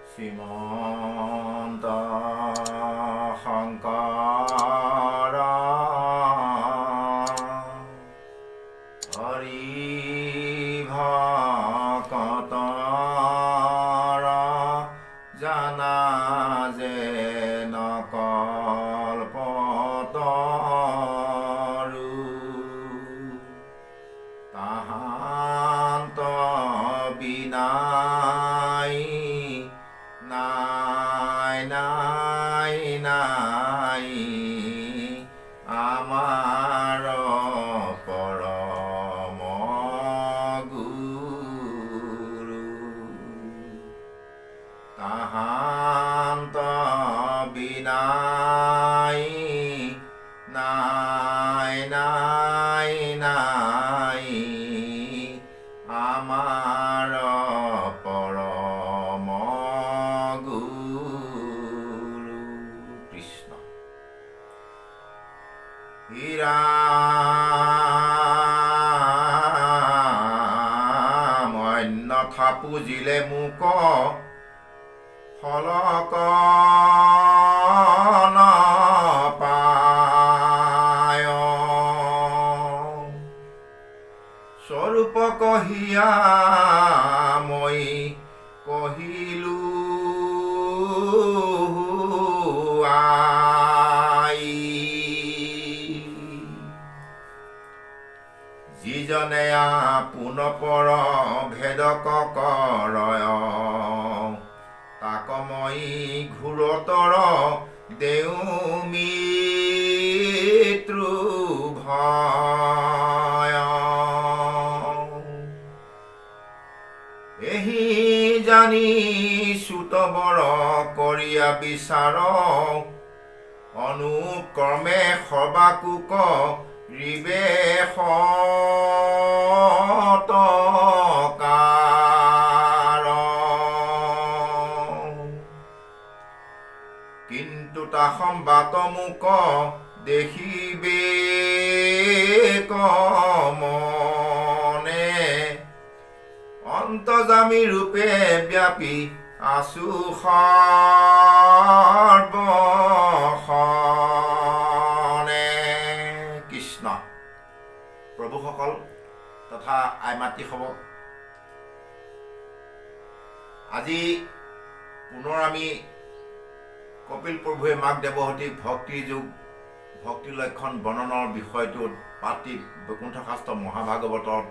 শ্ৰীমন্ত শংকৰ হৰি ভকতৰ জানা যে নকল্পতৰু তাহান্ত বিনাই নাই নাই নাই আমাৰ পৰম গুৰু তাহান্ত বিনাই নাই নাই নাই আমাৰ পৰম গুৰু কৃষ্ণ ৰাম অন্যথা পুজিলে মোক ফলক নাপায় স্বৰূপ কহিয়া মই কহিলো আই যিজনে আপোন পৰ ভেদক কৰয় তাক মই ঘোৰতৰ দেও মৃত্যু ভয় এহি জানি সুতবৰ কৰিয়া বিচাৰ অনুক্ৰমে সবাকুক ৰিবে কিন্তু তা সম্বাত মোক দেখিবে কমনে অন্তৰ্যামী ৰূপে ব্যাপী আছো সৰ্বক্ষণে কৃষ্ণ প্ৰভুসকল তথা আই মাতৃসকল আজি পুনৰ আমি কপিল প্ৰভুৱে মাক দেৱহতীক ভক্তিৰ যুগ ভক্তি লক্ষণ বৰ্ণনৰ বিষয়টোত পাতি বৈকুণ্ঠ শাস্ত্ৰ মহাভাগৱতৰ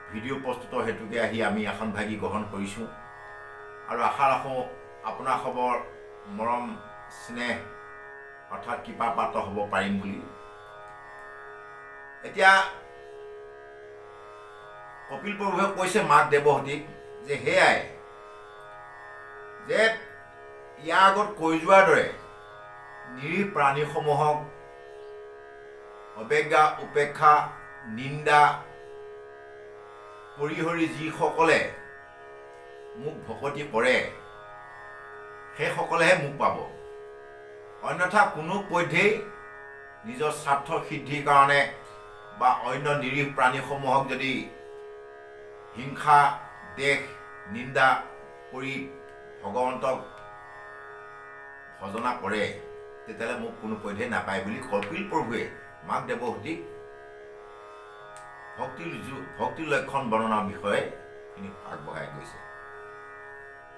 ভিডিঅ' প্ৰস্তুতৰ হেতুকে আহি আমি আসন ভাগি গ্ৰহণ কৰিছোঁ আৰু আশা ৰাখোঁ আপোনাৰ খবৰ মৰম স্নেহ অৰ্থাৎ কৃপা পাত্ৰ হ'ব পাৰিম বুলি এতিয়া কপিল প্ৰভুৱে কৈছে মাক দেৱহতীক যে সেয়াই যে ইয়াৰ আগত কৈ যোৱাৰ দৰে নিৰীহ প্ৰাণীসমূহক অৱজ্ঞা উপেক্ষা নিন্দা পৰিহৰি যিসকলে মোক ভকতি কৰে সেইসকলেহে মোক পাব অন্যথা কোনো পধ্যেই নিজৰ স্বাৰ্থ সিদ্ধিৰ কাৰণে বা অন্য নিৰীহ প্ৰাণীসমূহক যদি হিংসা দেশ নিন্দা কৰি ভগৱন্তক ভজনা কৰে তেতিয়াহ'লে মোক কোনো পধ্যেই নাপায় বুলি কপিল প্ৰভুৱে মাক দেৱহতীক ভক্তিৰ লক্ষণ বৰ্ণনাৰ বিষয়ে আগবঢ়াই গৈছে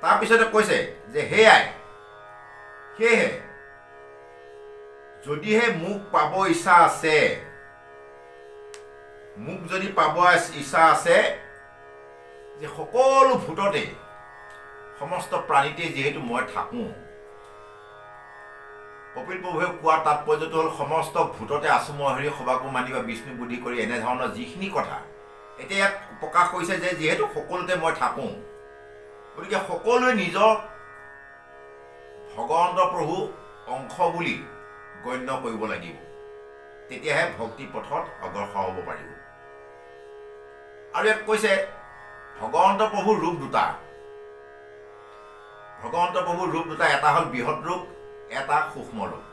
তাৰপিছতে কৈছে যে সেয়েহে যদিহে মোক পাব ইচ্ছা আছে মোক যদি পাব ইচ্ছা আছে যে সকলো ভূততে সমস্ত প্ৰাণীতে যিহেতু মই থাকোঁ কপিল প্ৰভুৱে কোৱাৰ তাৎপৰ্যটো হ'ল সমস্ত ভূততে আছো মই হৰি সবাকো মানিবা বিষ্ণু বুদ্ধি কৰি এনেধৰণৰ যিখিনি কথা এতিয়া ইয়াত প্ৰকাশ কৰিছে যে যিহেতু সকলোতে মই থাকোঁ গতিকে সকলোৱে নিজৰ ভগৱন্ত প্ৰভু অংশ বুলি গণ্য কৰিব লাগিব তেতিয়াহে ভক্তি পথত অগ্ৰসৰ হ'ব পাৰিব আৰু ইয়াত কৈছে ভগৱন্ত প্ৰভুৰ ৰূপ দুটা এটা হ'ল বৃহৎ ৰূপ এটা সূক্ষ্ম ৰূপ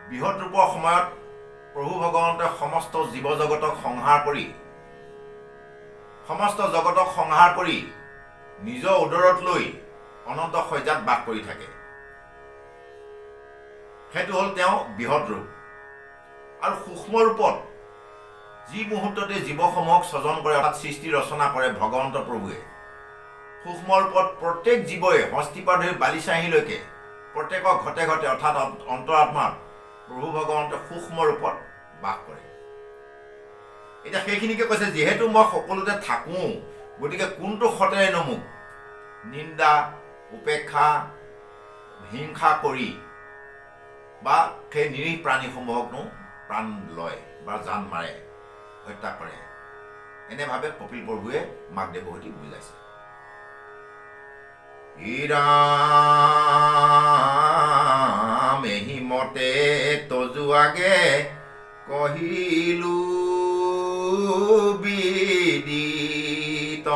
বৃহৎ ৰূপৰ সময়ত প্ৰভু ভগৱন্তই সমস্ত জীৱ জগতক সংহাৰ কৰি সমস্ত জগতক সংহাৰ কৰি নিজৰ উদৰত লৈ অনন্ত শয্যাত বাস কৰি থাকে। সেইটো হ'ল তেওঁ বৃহৎ ৰূপ। আৰু সূক্ষ্ম ৰূপত যি মুহূৰ্ততে জীৱসমূহক স্বজন কৰে, অৰ্থাৎ সৃষ্টি ৰচনা কৰে ভগৱন্ত প্ৰভুৱে, সূক্ষ্ম ৰূপত প্ৰত্যেক জীৱই হস্তিপা ধৰি বালিচাহীলৈকে প্ৰত্যেকক ঘতে ঘতে অৰ্থাৎ অন্তৰাত্মাত প্ৰভু ভগৱন্তে সূক্ষ্ম ৰূপত বাস কৰে। এতিয়া সেইখিনিকে কৈছে, যিহেতু মই সকলোতে থাকোঁ, গতিকে কোনটো সতেৰেনো মোক নিন্দা, উপেক্ষা, হিংসা কৰি বা সেই নিৰীহ প্ৰাণীসমূহকনো প্ৰাণ লয় বা জান মাৰে, হত্যা কৰে। এনেভাৱে কপিল প্ৰভুৱে মাক দেৱহতীক বুজাইছে। ৰাম এহি মতে তজু আগে কহিলো বিদিত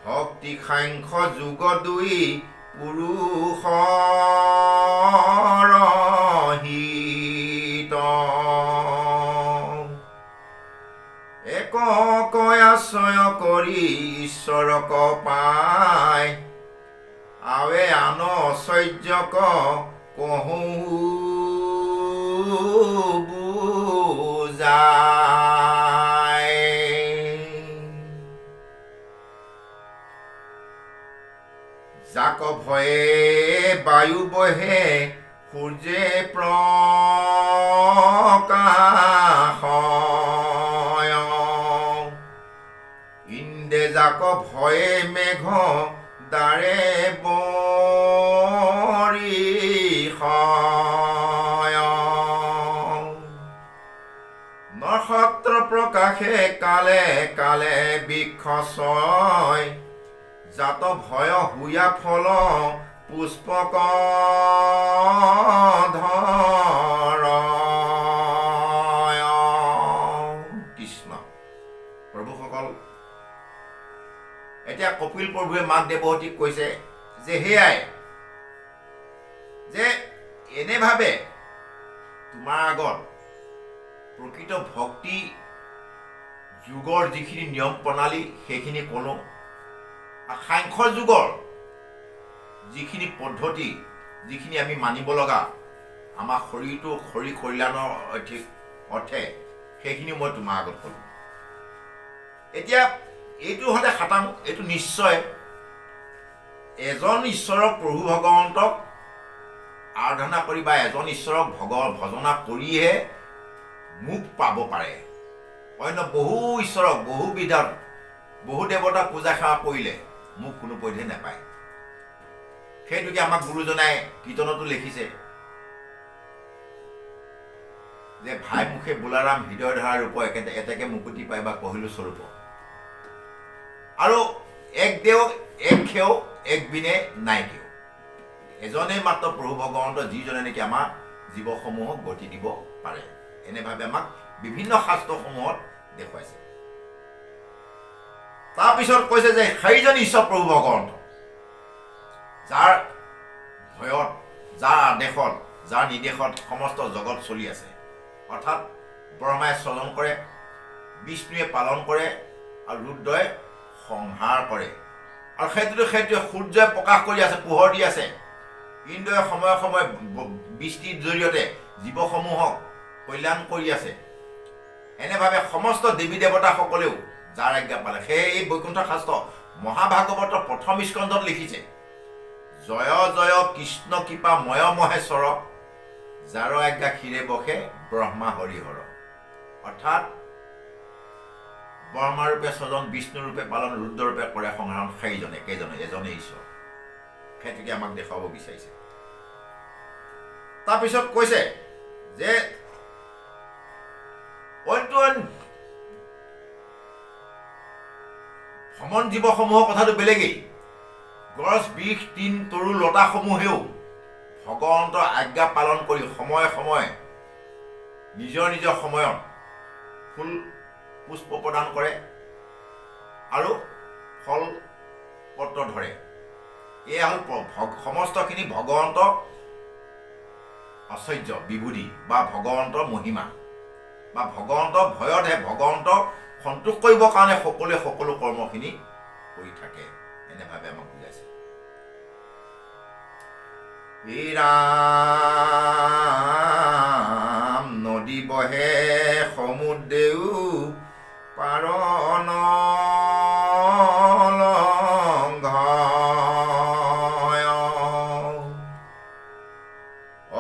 ভক্তি সাংখ্য যুগ দুই পুৰুষৰ হিত একক আশ্ৰয় কৰি ঈশ্বৰক পায় আৱে আন ঐশ্বৰ্যক কহোঁ বুজাই। যাক ভয়ে বায়ু বহে সূৰ্যে প্ৰকাশ ইন্দে যাক ভয়ে মেঘ দাৰে বৰিষয় নক্ষত্ৰ প্ৰকাশে কালে কালে বৃক্ষ ছয় জাত ভয় হুয়া ফল পুষ্পক ধৰ। কৃষ্ণ প্ৰভুসকল, এতিয়া কপিল প্ৰভুৱে মাক দেৱহতীক কৈছে যে সেয়াই যে এনেভাৱে তোমাৰ আগত প্ৰকৃত ভক্তি যুগৰ যিখিনি নিয়ম প্ৰণালী সেইখিনি ক'লোঁ, আৰু সাংখ্য যুগৰ যিখিনি পদ্ধতি, যিখিনি আমি মানিব লগা আমাৰ শৰীৰ কল্যাণৰ অৰ্থে সেইখিনি মই তোমাৰ আগত ক'লোঁ। এতিয়া এইটো হ'লে খাটাং, এইটো নিশ্চয় এজন ঈশ্বৰক প্ৰভু ভগৱন্তক আৰাধনা কৰি বা এজন ঈশ্বৰক ভজনা কৰিহে মোক পাব পাৰে। অন্য বহু ঈশ্বৰক বহু বিধত বহু দেৱতা পূজা সেৱা কৰিলে মোক কোনো পধ্যে নাপায়। সেইটোকে আমাক গুৰুজনাই কীৰ্তনতো লিখিছে যে ভাই মুখে বোলাৰাম হৃদয় ধৰা ৰূপ এতেকে মুকুতি পাই বা কহিলো স্বৰূপ। আৰু এক দেও এক খেও এক বিনে নাই কেও, এজনেই মাত্ৰ প্ৰভু ভগৱন্ত, যিজনে নেকি আমাৰ জীৱসমূহক গতি দিব পাৰে। এনেভাৱে আমাক বিভিন্ন শাস্ত্ৰসমূহত দেখুৱাইছে। তাৰপিছত কৈছে যে সেইজন ঈশ্বৰ প্ৰভু ভগৱন্ত, যাৰ ভয়ত, যাৰ আদেশত, যাৰ নিৰ্দেশত সমস্ত জগত চলি আছে, অৰ্থাৎ ব্ৰহ্মাই স্বজন কৰে, বিষ্ণুৱে পালন কৰে আৰু ৰুদ্ৰই সংহাৰ কৰে। আৰু সেইটোৱে সূৰ্যই প্ৰকাশ কৰি আছে, পোহৰ দি আছে। ইন্দ্ৰই সময়ে সময়ে বৃষ্টিৰ জৰিয়তে জীৱসমূহক কল্যাণ কৰি আছে। এনেভাৱে সমস্ত দেৱী দেৱতাসকলেও যাৰ আজ্ঞা পালে, সেই এই বৈকুণ্ঠ শাস্ত্ৰ মহাভাগৱতৰ প্ৰথম স্কন্ধত লিখিছে, জয় জয় কৃষ্ণ কৃপা ময় মহেশ্বৰ যাৰ আজ্ঞা ক্ষীৰে বসে ব্ৰহ্মা হৰিহৰ। অৰ্থাৎ ব্ৰহ্মাৰূপে স্বজন, বিষ্ণুৰূপে পালন, ৰুদ্ৰৰূপে কৰে সংহাৰ, সেইজনে এজনে ঈশ্বৰ। সেইটোকে আমাক দেখুৱাব বিচাৰিছে। তাৰপিছত কৈছে যে ভ্ৰমণ জীৱসমূহৰ কথাটো বেলেগেই। গছ, বিষ, তৃণ, তৰু, লতাসমূহেও ভগৱন্তৰ আজ্ঞা পালন কৰি সময়ে সময়ে নিজৰ নিজৰ সময়ত ফুল পুষ্প প্ৰদান কৰে আৰু ফল পত্ৰ ধৰে। এয়া হ'ল সমস্তখিনি ভগৱন্তৰ আশ্চৰ্য বিভূতি বা ভগৱন্তৰ মহিমা। বা ভগৱন্তৰ ভয়তহে ভগৱন্তক সন্তোষ কৰিবৰ কাৰণে সকলোৱে সকলো কৰ্মখিনি কৰি থাকে এনেভাৱে আমাক বুজাইছে। এই ৰাম নদী বহে সমুদ্ৰেও পাৰন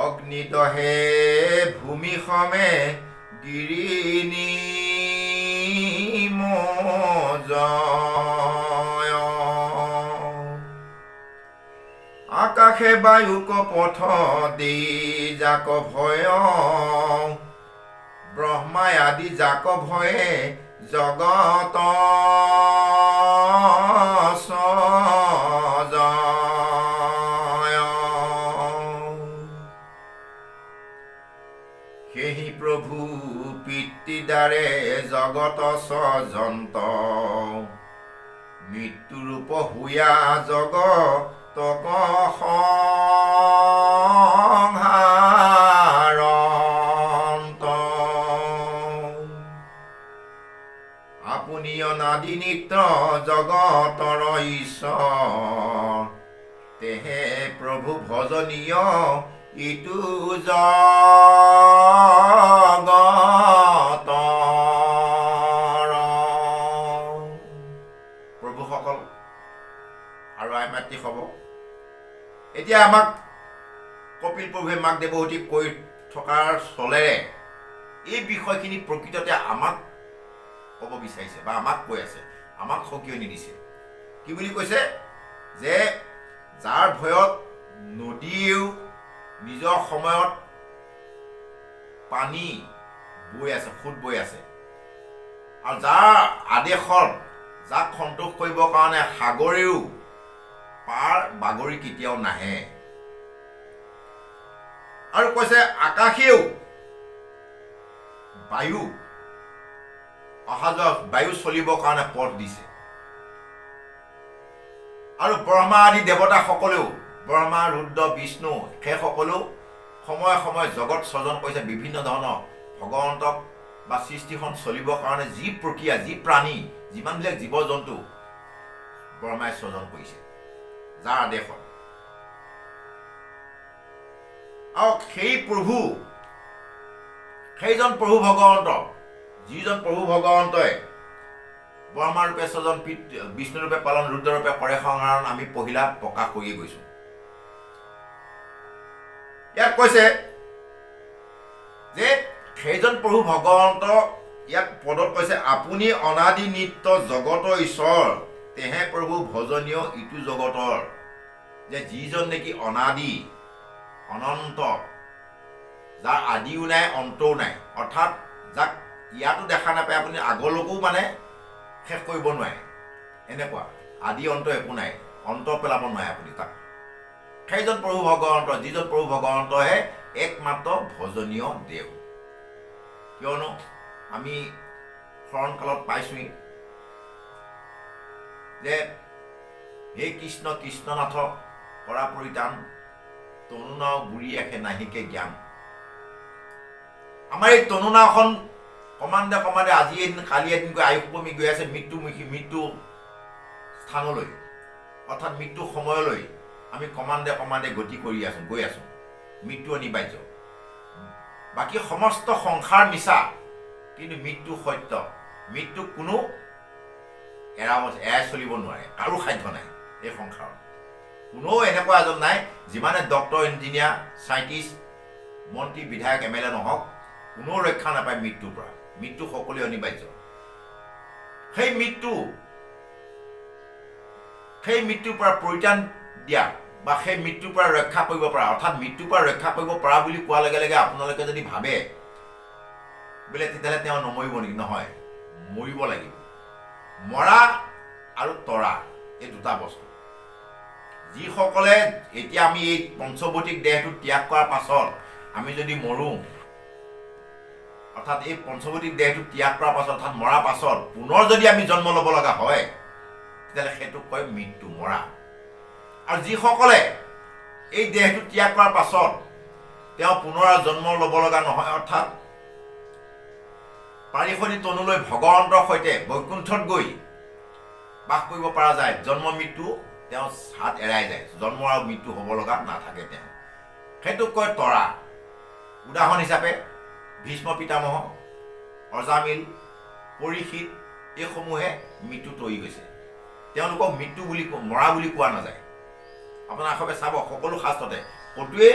অগ্নি দহে ভূমি সমেগিৰিনী মজয় আকাশে বায়ুক পথ দি যাক ভয় ব্ৰহ্মাই আদি যাক ভয়ে জগত সেহি প্ৰভু পিতৃদ্বাৰে জগত স্বজন্ত মৃত্যুৰূপ হুয়া জগতক সংহাৰন্ত আপুনি অনাদি নিত্য জগতৰ ঈশ্বৰ তেহে প্ৰভু ভজনীয় ইটো জগতৰ প্ৰভুসকল আৰু আই মাতৃ হ'ব। এতিয়া আমাক কপিল প্ৰভুৱে মাক দেৱহূতিক কৈ থকাৰ চলেৰে এই বিষয়খিনি প্ৰকৃততে আমাক ক'ব বিচাৰিছে বা আমাক কৈ আছে, আমাক সকিয়নি দিছে। কি বুলি কৈছে যে যাৰ ভয়ত নদীয়েও নিজৰ সময়ত পানী বৈ আছে, সোঁত বৈ আছে, আৰু যাৰ আদেশত যাক সন্তোষ কৰিবৰ কাৰণে সাগৰেও পাৰ বাগৰি কেতিয়াও নাহে, আৰু কৈছে আকাশেও বায়ু অহা যোৱা বায়ু চলিবৰ কাৰণে পথ দিছে, আৰু ব্ৰহ্মা আদি দেৱতাসকলেও ব্ৰহ্মা ৰুদ্ৰ বিষ্ণু সেইসকলেও সময়ে সময়ে জগত স্বজন কৰিছে। বিভিন্ন ধৰণৰ ভগৱন্তক বা সৃষ্টিখন চলিবৰ কাৰণে যি প্ৰক্ৰিয়া, যি প্ৰাণী, যিমানবিলাক জীৱ জন্তু ব্ৰহ্মাই স্বজন কৰিছে যাৰ আদেশত। আৰু সেইজন প্ৰভু ভগৱন্ত, যিজন প্ৰভু ভগৱন্তই ব্ৰহ্মাৰূপে স্বজন, বিষ্ণুৰূপে পালন, ৰুদ্ৰৰূপে কৰে সংহাৰণ, আমি পহিলাত প্ৰকাশ কৰিয়ে গৈছো। ইয়াত কৈছে যে সেইজন প্ৰভু ভগৱন্ত, ইয়াত পদত কৈছে আপুনি অনাদি নিত্য জগতৰ ঈশ্বৰ তেহে প্ৰভু ভজনীয় ইটো জগতৰ, যে যিজন নেকি অনাদি অনন্ত, যাৰ আদিও নাই অন্তও নাই, অৰ্থাৎ যাক ইয়াতো দেখা নাপায় আপুনি আগলৈকেও মানে শেষ কৰিব নোৱাৰে, এনেকুৱা আদি অন্ত একো নাই, অন্ত পেলাব নোৱাৰে আপুনি তাক। সেইজন প্ৰভু ভগৱন্ত, যিজন প্ৰভু ভগৱন্তহে একমাত্ৰ ভজনীয় দেৱ। কিয়নো আমি শৰণকালত পাইছোঁহি যে হে কৃষ্ণ কৃষ্ণনাথ কৰা পৰিতান তনুনাও বুঢ়ী এখে নাহিকে জ্ঞান। আমাৰ এই তনুনাওখন কমান্দে কমান্দে আজি এদিন কালি এদিনকৈ আয়ুসপমি গৈ আছে মৃত্যু স্থানলৈ, অৰ্থাৎ মৃত্যু সময়লৈ আমি কমান্দে কমান্দে গতি কৰি আছো, গৈ আছো। মৃত্যু অনিবাৰ্য, বাকী সমস্ত সংসাৰ মিছা, কিন্তু মৃত্যু সত্য। মৃত্যুক কোনো এৰাই চলিব নোৱাৰে, কাৰো সাধ্য নাই। এই সংসাৰত কোনেও এনেকুৱা এজন নাই, যিমানে ডক্টৰ, ইঞ্জিনিয়াৰ, চাইণ্টিষ্ট, মন্ত্ৰী, বিধায়ক, MLA নহওক, কোনেও ৰক্ষা নাপায় মৃত্যুৰ পৰা। মৃত্যু সকলোৱে অনিবাৰ্য। সেই মৃত্যুৰ পৰা পৰিত্ৰাণ দিয়া বা সেই মৃত্যুৰ পৰা ৰক্ষা কৰিব পৰা, অৰ্থাৎ মৃত্যুৰ পৰা ৰক্ষা কৰিব পৰা বুলি কোৱাৰ লগে লগে আপোনালোকে যদি ভাবে বোলে তেতিয়াহ'লে তেওঁ নমৰিব নেকি? নহয়, মৰিব লাগিব। মৰা আৰু তৰা এই দুটা বস্তু। যিসকলে এতিয়া আমি এই পঞ্চভৌতিক দেহটো ত্যাগ কৰাৰ পাছত আমি যদি মৰোঁ, অৰ্থাৎ এই পঞ্চভৌতিক দেহটো ত্যাগ কৰাৰ পাছত, অৰ্থাৎ মৰাৰ পাছত পুনৰ যদি আমি জন্ম ল'ব লগা হয়, তেতিয়াহ'লে সেইটোক কয় মৃত্যু, মৰা। আৰু যিসকলে এই দেহটো ত্যাগ কৰাৰ পাছত তেওঁ পুনৰ জন্ম ল'ব লগা নহয়, অৰ্থাৎ পাৰিষদী তনুলৈ ভগৱন্তৰ সৈতে বৈকুণ্ঠত গৈ বাস কৰিব পৰা যায়। জন্ম মৃত্যু তেওঁ হাত এৰাই যায়, জন্ম আৰু মৃত্যু হ'ব লগা নাথাকে তেওঁ। সেইটোক কয় তৰা। উদাহৰণ হিচাপে ভীষ্ম পিতামহ, অজামিল, পৰীক্ষিত এইসমূহে মৃত্যু তৰি গৈছে। তেওঁলোকক মৃত্যু বুলি মৰা বুলি কোৱা নাযায়। আপোনাৰ আশে চাব সকলো শাস্ত্ৰতে ক'তোৱে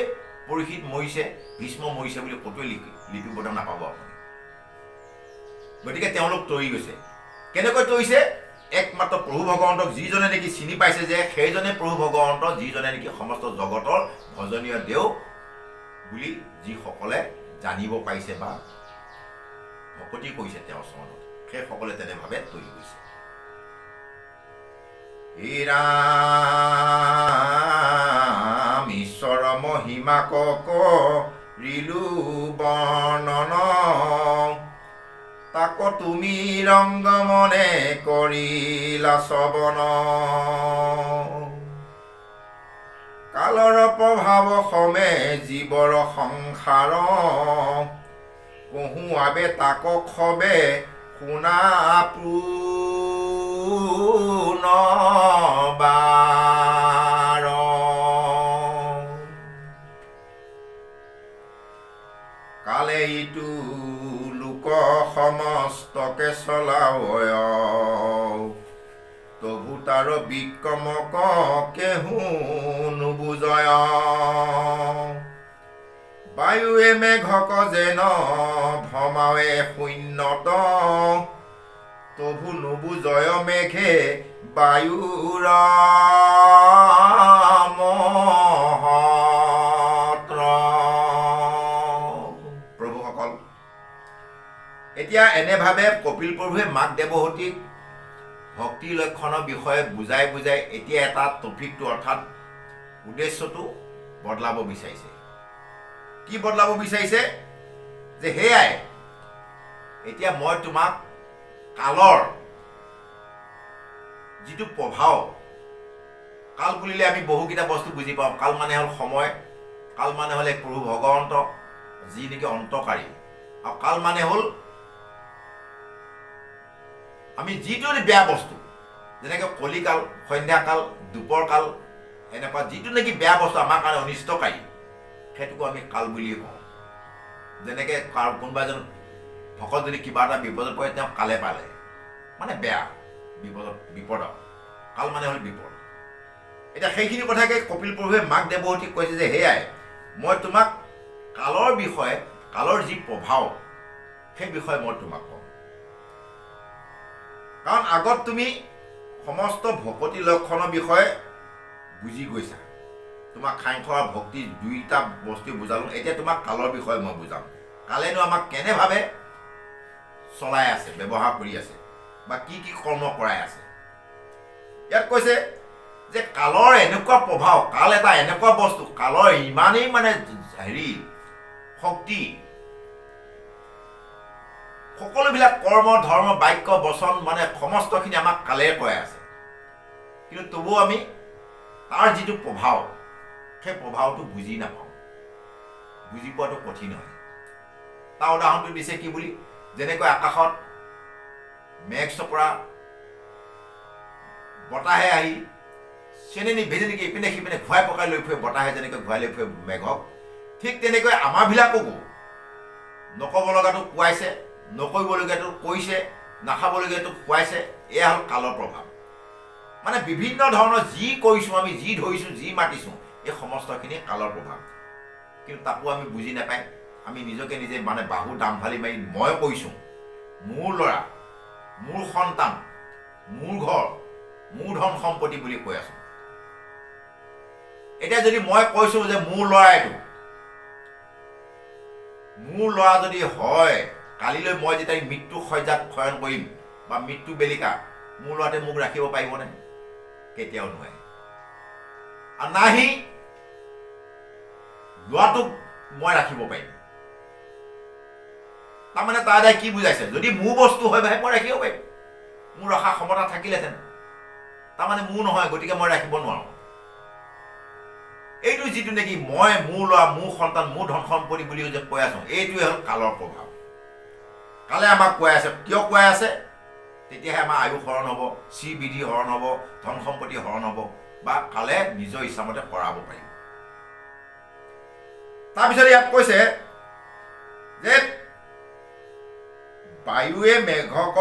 পৰীক্ষিত মৰিছে, ভীষ্ম মৰিছে বুলি ক'তোৱে লিপিবদ্ধ নাপাব আপুনি। গতিকে তেওঁলোক তৰি গৈছে। কেনেকৈ তৰিছে? একমাত্ৰ প্ৰভু ভগৱন্তক যিজনে নেকি চিনি পাইছে, যে সেইজনে প্ৰভু ভগৱন্ত, যিজনে নেকি সমস্ত জগতৰ ভজনীয় দেও বুলি যিসকলে জানিব পাৰিছে বা ভকতি কৰিছে তেওঁৰ চৰণত, সেইসকলে তেনেভাৱে তৰি গৈছে। হে ৰাম ঈশ্বৰ মহিমা কৰিলো বৰ্ণন, তাক তুমি ৰংগমনে কৰিলা শ্ৰৱণ। কালৰ প্ৰভাৱ সমে জীৱৰ সংসাৰ, কহুৱাবে তাক খবে শুনা পুনবাৰ। কালে ইটো লোক সমস্তকে চলাৱয়, তবু তাৰ বিক্ৰমক কেহু নুবুজয়। বায়ুৱে মেঘক যেন ভমাৱে শূন্যত, তবু নুবুজয় মেঘে বায়ুৰ মহত্ৰ। প্ৰভুসকল, এতিয়া এনেভাৱে কপিল প্ৰভুৱে মাক দেৱহতীক ভক্তিৰ লক্ষণৰ বিষয়ে বুজাই বুজাই এতিয়া এটা টপিকটো অৰ্থাৎ উদ্দেশ্যটো বদলাব বিচাৰিছে। কি বদলাব বিচাৰিছে? যে সেয়াই এতিয়া মই তোমাক কালৰ যিটো প্ৰভাৱ, কাল বুলিলে আমি বহুকেইটা বস্তু বুজি পাওঁ। কাল মানে হ'ল সময়, কাল মানে হ'ল প্ৰভু ভগৱন্ত যি নেকি অন্তকাৰী, আৰু কাল মানে হ'ল আমি যিটো বেয়া বস্তু, যেনেকৈ কলিকাল, সন্ধ্যাকাল, দুপৰ কাল, এনেকুৱা যিটো নেকি বেয়া বস্তু আমাৰ কাৰণে অনিষ্টকাৰী, সেইটোকো আমি কাল বুলিয়ে কওঁ। যেনেকৈ কোনোবা এজন ভকত যদি কিবা এটা বিপদত পৰে, তেওঁ কালে পালে মানে বেয়া বিপদ। কাল মানে হ'ল বিপদ। এতিয়া সেইখিনি কথাকে কপিল প্ৰভুৱে মাক দেৱহতীক কৈছে যে সেয়াই মই তোমাক কালৰ বিষয়ে, কালৰ যি প্ৰভাৱ, সেই বিষয়ে মই তোমাক কওঁ। কাৰণ আগত তুমি সমস্ত ভকতি লক্ষণৰ বিষয়ে বুজি গৈছা। তোমাক সাংখ্য আৰু ভক্তি দুইটা বস্তু বুজালোঁ। এতিয়া তোমাক কালৰ বিষয়ে মই বুজাম। কালেনো আমাক কেনেভাৱে চলাই আছে, ব্যৱহাৰ কৰি আছে, বা কি কি কৰ্ম কৰাই আছে। ইয়াত কৈছে যে কালৰ এনেকুৱা প্ৰভাৱ, কাল এটা এনেকুৱা বস্তু, কালৰ ইমানেই মানে শক্তি, সকলোবিলাক কৰ্ম ধৰ্ম বাক্য বচন মানে সমস্তখিনি আমাক কালে কৰাই আছে। কিন্তু তবুও আমি তাৰ যিটো প্ৰভাৱ, সেই প্ৰভাৱটো বুজি নাপাওঁ, বুজি পোৱাটো কঠিন হয়। তাৰ উদাহৰণটো দিছে কি বুলি, যেনেকৈ আকাশত মেঘ চপৰা, বতাহে আহি চেনেনি ভেজেনিকে ইপিনে সিপিনে ঘূৰাই পকাই লৈ ফুৰে, বতাহে যেনেকৈ ঘূৰাই লৈ ফুৰে মেঘক, ঠিক তেনেকৈ আমাৰবিলাককো নক'ব লগাটো কোৱাইছে, নকৰিবলগীয়াটো কৈছে, নাখাবলগীয়াটো খুৱাইছে। এয়া হ'ল কালৰ প্ৰভাৱ। মানে বিভিন্ন ধৰণৰ যি কৰিছোঁ আমি, যি ধৰিছোঁ, যি মাতিছোঁ, এই সমস্তখিনি কালৰ প্ৰভাৱ। কিন্তু তাকো আমি বুজি নাপায় আমি নিজকে নিজে মানে বাহু দামফালি মাৰি মই কৈছোঁ, মোৰ ল'ৰা, মোৰ সন্তান, মোৰ ঘৰ, মোৰ ধন সম্পত্তি বুলি কৈ আছোঁ। এতিয়া যদি মই কৈছোঁ যে মোৰ ল'ৰা এইটো, মোৰ ল'ৰা যদি হয়, কালিলৈ মই যেতিয়া মৃত্যু শয্যাত শয়ন কৰিম বা মৃত্যু বেলিকা, মোৰ ল'ৰাটোৱে মোক ৰাখিব পাৰিবনে? কেতিয়াও নোৱাৰে। আৰু নাহি ল'ৰাটোক মই ৰাখিব পাৰিম। তাৰমানে তাৰ দ্বাৰা কি বুজাইছে? যদি মোৰ বস্তু হয় ভাই মই ৰাখিব পাৰিম, মোৰ ৰখা ক্ষমতা থাকিলেহেঁতেন। তাৰমানে মোৰ নহয়, গতিকে মই ৰাখিব নোৱাৰোঁ। এইটো যিটো নেকি মই, মোৰ ল'ৰা, মোৰ সন্তান, মোৰ ধন সম্পত্তি বুলি যে কৈ আছোঁ, এইটোৱে হ'ল কালৰ প্ৰভাৱ। কালে আমাক কোৱাই আছে। কিয় কোৱাই আছে? তেতিয়াহে আমাৰ আয়ুস হৰণ হ'ব, শ্ৰী বিধি হৰণ হ'ব, ধন সম্পত্তি হৰণ হ'ব, বা কালে নিজৰ ইচ্ছামতে কৰাব পাৰিব। তাৰপিছত ইয়াত কৈছে যে বায়ুৱে মেঘক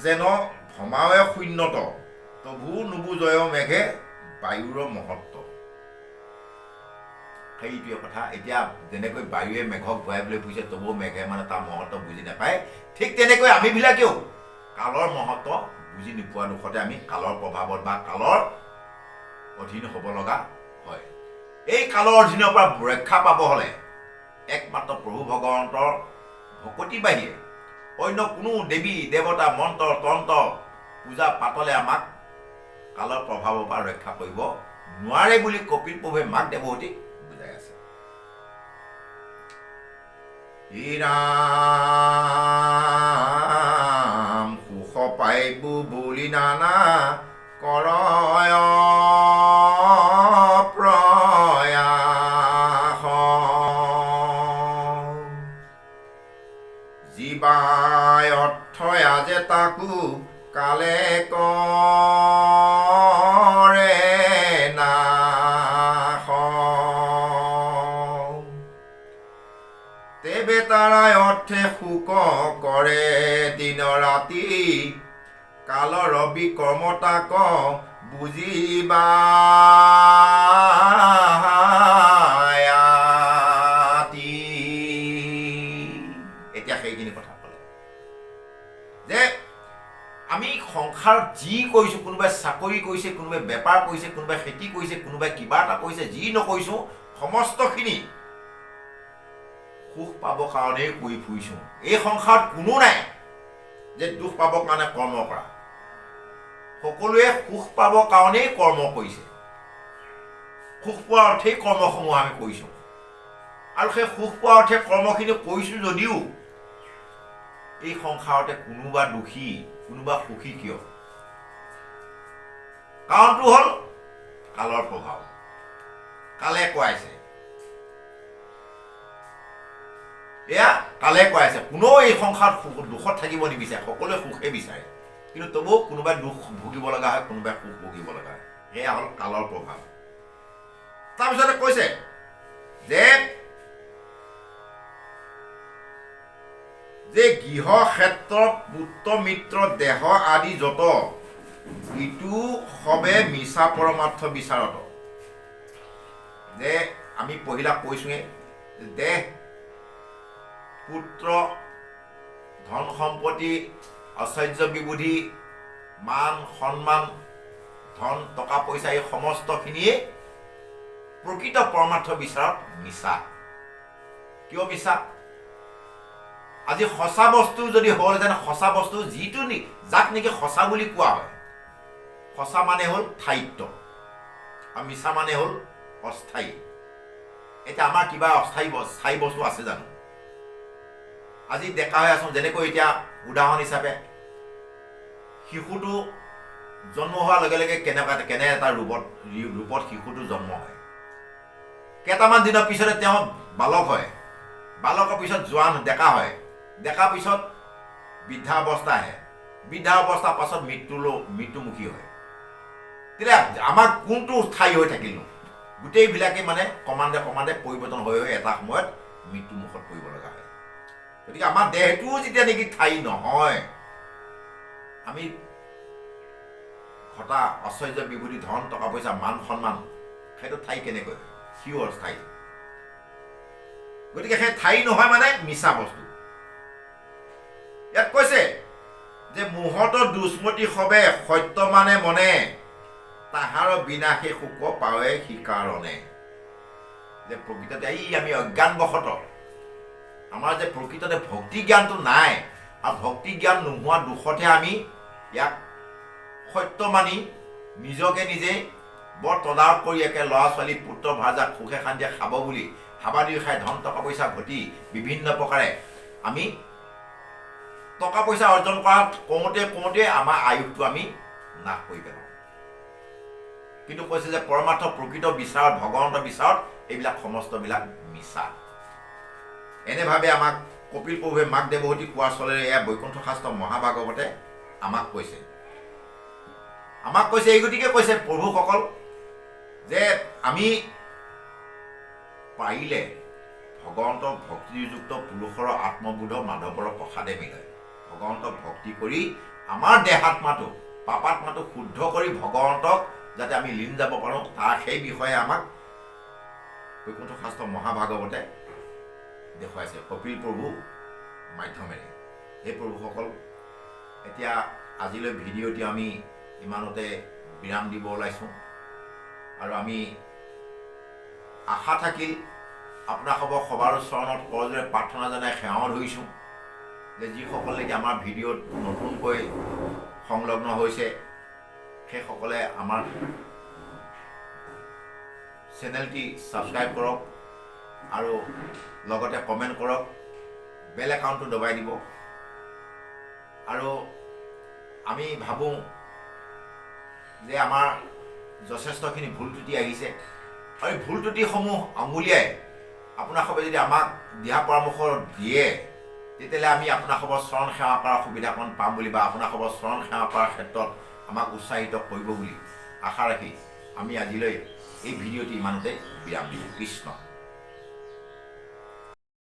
যেন ভমাৱে শূন্যত, তভু নুবুজয় মেঘে বায়ুৰ মহত্ব। সেইটোৱে কথা। এতিয়া যেনেকৈ বায়ুৱে মেঘক ভয়াবলৈ ফুৰিছে, তবু মেঘে মানে তাৰ মহত্ব বুজি নাপায়, ঠিক তেনেকৈ আমিবিলাকেও কালৰ মহত্ব বুজি নোপোৱা দুখতে আমি কালৰ প্ৰভাৱত বা কালৰ অধীন হ'ব লগা হয়। এই কালৰ অধীনৰ পৰা ৰক্ষা পাব হ'লে একমাত্ৰ প্ৰভু ভগৱন্তৰ ভকতি বাহিৰে অন্য কোনো দেৱী দেৱতা মন্ত্ৰ তন্ত্ৰ পূজা পাতলে আমাক কালৰ প্ৰভাৱৰ পৰা ৰক্ষা কৰিব নোৱাৰে বুলি কপিল প্ৰভুৱে মাক দেৱতীক বুজাই আছে। ৰাম সুখ পাইবু বুলি নানা কৰয় প্ৰয়াস, জীৱাই অৰ্থ আজে তাকো কালে কৰে নাশ, তেবে তাৰাই অৰ্থে শোক কৰে দিন ৰাতি, কালৰ বিকৰ্মতাক বুজিবা এতিয়া সেইখিনি কথা ক'লে যে আমি সংসাৰত যি কৰিছোঁ, কোনোবাই চাকৰি কৰিছে, কোনোবাই বেপাৰ কৰিছে, কোনোবাই খেতি কৰিছে, কোনোবাই কিবা এটা কৰিছে, যি নকৰিছোঁ সমস্তখিনি সুখ পাবৰ কাৰণেই কৰি ফুৰিছোঁ। এই সংসাৰত কোনো নাই যে দুখ পাবৰ কাৰণে কৰ্ম কৰা, সকলোৱে সুখ পাবৰ কাৰণেই কৰ্ম কৰিছে। সুখ পোৱাৰ অৰ্থেই কৰ্মসমূহ আমি কৰিছোঁ, আৰু সেই সুখ পোৱাৰ অৰ্থে কৰ্মখিনি কৰিছোঁ যদিও এই সংসাৰতে কোনোবা দুখী কোনোবা সুখী কিয়? কাৰণটো হ'ল কালৰ প্ৰভাৱ। কালে কোৱাইছে, এয়া কালে কোৱাইছে। কোনেও এই সংসাৰত দুখত থাকিব নিবিচাৰে, সকলোৱে সুখে বিচাৰে, কিন্তু তবু কোনোবাই দুখ ভুগিব লগা হয়, কোনোবাই সুখ ভুগিব লগা হয়। এয়া হ'ল কালৰ প্ৰভাৱ। তাৰপিছতে কৈছে যে গৃহ ক্ষেত্ৰ পুত্ৰ মিত্ৰ দেহ আদি যত, ইটো সবে মিছা পৰমাৰ্থ বিচাৰত। যে আমি পহিলা কৈছোঁৱে, দেহ পুত্ৰ ধন সম্পত্তি ঐশ্বৰ্য বিবুধি মান সন্মান ধন টকা পইচা এই সমস্তখিনিয়ে প্ৰকৃত পৰমাৰ্থ বিচাৰত মিছা। কিয় মিছা? আজি সঁচা বস্তু যদি হ'লহেঁতেন, সঁচা বস্তু যিটো যাক নেকি সঁচা বুলি কোৱা হয়, সঁচা মানে হ'ল স্থায়িত্ব আৰু মিছা মানে হ'ল অস্থায়ী। এতিয়া আমাৰ কিবা স্থায়ী বস্তু আছে জানো? আজি ডেকা হৈ আছোঁ, যেনেকৈ এতিয়া উদাহৰণ হিচাপে শিশুটো জন্ম হোৱাৰ লগে লগে কেনে এটা ৰূপত শিশুটো জন্ম হয়। কেইটামান দিনৰ পিছতে তেওঁ বালক হয়, বালকৰ পিছত জোৱান ডেকা হয়, ডেকাৰ পিছত বৃদ্ধা অৱস্থা আহে, বৃদ্ধা অৱস্থাৰ পাছত মৃত্যুমুখী হয়। তেতিয়া আমাৰ কোনটো স্থায়ী হৈ থাকিল? গোটেইবিলাকে মানে ক্ৰমান্বয়ে পৰিৱৰ্তন হৈ এটা সময়ত মৃত্যুমুখত পৰিব লগা হয়। গতিকে আমাৰ দেহটোও যেতিয়া নেকি স্থায়ী নহয়, আমি ঘটা ঐশ্বৰ্য বিভূতি ধন টকা পইচা মান সন্মান সেইটো ঠাই কেনেকৈ হয়? সিও অস্থায়ী। গতিকে সেই ঠাই নহয় মানে মিছা বস্তু। ইয়াত কৈছে যে মুহূৰ্ত দুস্মৃতি সবে সত্য মানে মনে, তাহাৰ বিনাশে শোক পাৱে শিকাৰণে। যে প্ৰকৃততে আমি অজ্ঞানবশত আমাৰ যে প্ৰকৃততে ভক্তি জ্ঞানটো নাই, আৰু ভক্তি জ্ঞান নোহোৱা দুখতহে আমি ইয়াক সত্য মানি নিজকে নিজে বৰ তদাৰক কৰি একে ল'ৰা ছোৱালী পুত্ৰ ভাৰ্যাক সুখে শান্তিয়ে খাব বুলি হাবাদি খাই ধন টকা পইচা ঘটি বিভিন্ন প্ৰকাৰে আমি টকা পইচা অৰ্জন কৰোঁতে আমাৰ আয়ুসটো আমি নাশ কৰি পেলাওঁ। কিন্তু কৈছে যে পৰমাৰ্থ প্ৰকৃত বিচাৰত ভগৱন্তৰ বিচাৰত এইবিলাক সমস্তবিলাক মিছা। এনেভাৱে আমাক কপিল প্ৰভুৱে মাক দেৱহতী কোৱাৰ চলেৰে এয়া বৈকুণ্ঠ শাস্ত্ৰ মহাভাগৱতে আমাক কৈছে এই গতিকে কৈছে প্ৰভুসকল যে আমি পাৰিলে ভগৱন্তক ভক্তিযুক্ত পুৰুষৰ আত্মবোধ মাধৱৰ প্ৰসাদে মিলে ভগৱন্তক ভক্তি কৰি আমাৰ দেহাত্মাটো পাপাত্মাটো শুদ্ধ কৰি ভগৱন্তক যাতে আমি লীন যাব পাৰোঁ তাৰ সেই বিষয়ে আমাক বৈকুণ্ঠ শাস্ত্ৰ মহাভাগৱতে দেখুৱাইছে কপিল প্ৰভু মাধ্যমেৰে। সেই প্ৰভুসকল এতিয়া আজিলৈ ভিডিঅ'টি আমি ইমানতে বিৰাম দিব ওলাইছোঁ আৰু আমি আশা থাকিল আপোনালোকৰ সবাৰ চৰণত কৰজোৰে প্ৰাৰ্থনা জনাই সেৱাও ধৰিছোঁ যে যিসকলে নেকি আমাৰ ভিডিঅ'ত নতুনকৈ সংলগ্ন হৈছে সেইসকলে আমাৰ চেনেলটি ছাবস্ক্ৰাইব কৰক আৰু লগতে কমেণ্ট কৰক, বেল একাউণ্টটো দবাই দিব। আৰু আমি ভাবোঁ যে আমাৰ যথেষ্টখিনি ভুল ত্ৰুটি আহিছে আৰু এই ভুল ত্ৰুটিসমূহ আঙুলিয়াই আপোনালোকে যদি আমাক দিহা পৰামৰ্শ দিয়ে তেতিয়াহ'লে আমি আপোনালোকৰ চৰণ সেৱা কৰাৰ সুবিধাকণ পাম বুলি বা আপোনালোকৰ চৰণ সেৱা কৰাৰ ক্ষেত্ৰত আমাক উৎসাহিত কৰিব বুলি আশা ৰাখি আমি আজিলৈ এই ভিডিঅ'টি ইমানতে বিৰাম দিওঁ। কৃষ্ণ।